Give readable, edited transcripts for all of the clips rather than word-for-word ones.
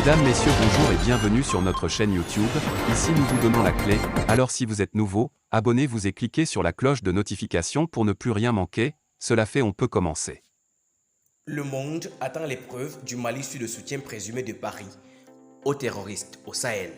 Mesdames, Messieurs, bonjour et bienvenue sur notre chaîne YouTube. Ici nous vous donnons la clé, alors si vous êtes nouveau, abonnez-vous et cliquez sur la cloche de notification pour ne plus rien manquer. Cela fait, on peut commencer. Le monde attend les preuves du Mali sur le soutien présumé de Paris aux terroristes au Sahel.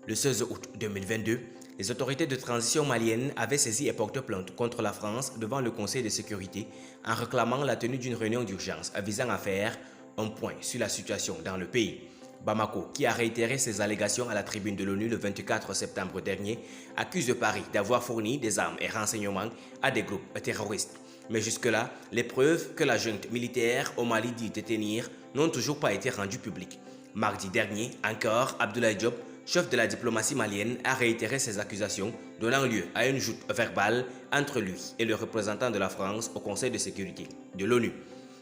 Le 16 août 2022, les autorités de transition maliennes avaient saisi et porté plainte contre la France devant le Conseil de sécurité en réclamant la tenue d'une réunion d'urgence visant à faire un point sur la situation dans le pays. Bamako, qui a réitéré ses allégations à la tribune de l'ONU le 24 septembre dernier, accuse Paris d'avoir fourni des armes et renseignements à des groupes terroristes. Mais jusque-là, les preuves que la junte militaire au Mali dit détenir n'ont toujours pas été rendues publiques. Mardi dernier, encore, Abdoulaye Diop, chef de la diplomatie malienne, a réitéré ses accusations, donnant lieu à une joute verbale entre lui et le représentant de la France au Conseil de sécurité de l'ONU.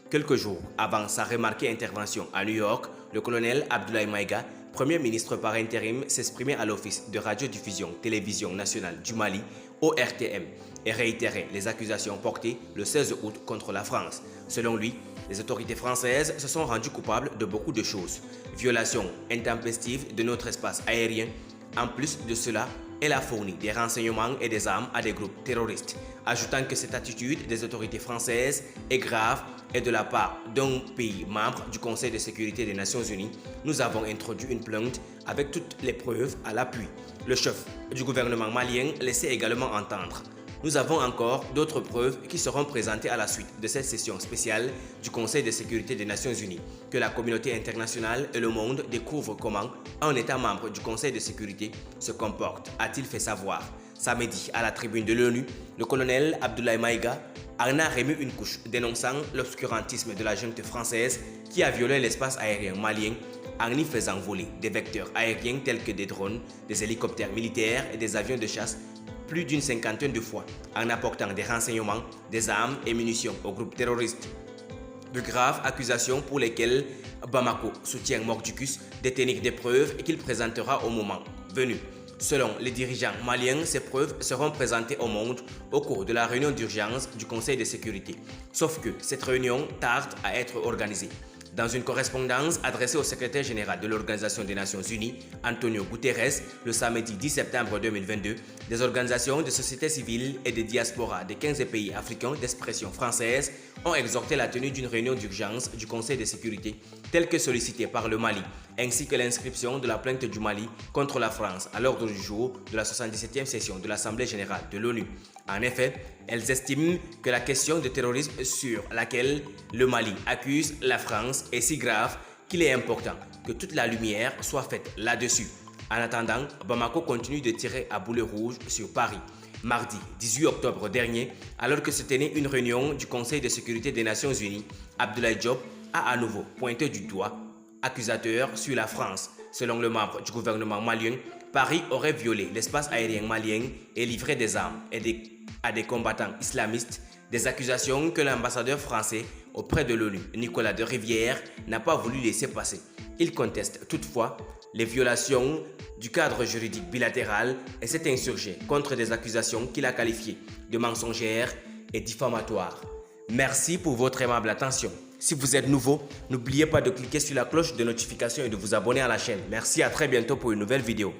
Quelques jours avant sa remarquée intervention à New York, le colonel Abdoulaye Maïga, Premier ministre par intérim, s'exprimait à l'Office de radiodiffusion télévision nationale du Mali, ORTM, et réitérait les accusations portées le 16 août contre la France. Selon lui, les autorités françaises se sont rendues coupables de beaucoup de choses. Violation intempestive de notre espace aérien. En plus de cela, elle a fourni des renseignements et des armes à des groupes terroristes, ajoutant que cette attitude des autorités françaises est grave et de la part d'un pays membre du Conseil de sécurité des Nations Unies, nous avons introduit une plainte avec toutes les preuves à l'appui. Le chef du gouvernement malien laissait également entendre: nous avons encore d'autres preuves qui seront présentées à la suite de cette session spéciale du Conseil de sécurité des Nations Unies, que la communauté internationale et le monde découvrent comment un État membre du Conseil de sécurité se comporte, a-t-il fait savoir. Samedi, à la tribune de l'ONU, le colonel Abdoulaye Maïga en a remis une couche, dénonçant l'obscurantisme de la junte française qui a violé l'espace aérien malien en y faisant voler des vecteurs aériens tels que des drones, des hélicoptères militaires et des avions de chasse plus d'une cinquantaine de fois, en apportant des renseignements, des armes et munitions aux groupes terroristes. De graves accusations pour lesquelles Bamako soutient Mordicus détenir des preuves et qu'il présentera au moment venu. Selon les dirigeants maliens, ces preuves seront présentées au monde au cours de la réunion d'urgence du Conseil de sécurité. Sauf que cette réunion tarde à être organisée. Dans une correspondance adressée au secrétaire général de l'Organisation des Nations Unies, Antonio Guterres, le samedi 10 septembre 2022, des organisations de société civile et des diasporas de 15 pays africains d'expression française ont exhorté la tenue d'une réunion d'urgence du Conseil de sécurité, telle que sollicitée par le Mali, ainsi que l'inscription de la plainte du Mali contre la France à l'ordre du jour de la 77e session de l'Assemblée générale de l'ONU. En effet, elles estiment que la question de terrorisme sur laquelle le Mali accuse la France est si grave qu'il est important que toute la lumière soit faite là-dessus. En attendant, Bamako continue de tirer à boulet rouge sur Paris. Mardi 18 octobre dernier, alors que se tenait une réunion du Conseil de sécurité des Nations Unies, Abdoulaye Diop a à nouveau pointé du doigt accusateur sur la France. Selon le membre du gouvernement malien, Paris aurait violé l'espace aérien malien et livré des armes à des combattants islamistes, des accusations que l'ambassadeur français auprès de l'ONU, Nicolas de Rivière, n'a pas voulu laisser passer. Il conteste toutefois les violations du cadre juridique bilatéral et s'est insurgé contre des accusations qu'il a qualifiées de mensongères et diffamatoires. Merci pour votre aimable attention. Si vous êtes nouveau, n'oubliez pas de cliquer sur la cloche de notification et de vous abonner à la chaîne. Merci, à très bientôt pour une nouvelle vidéo.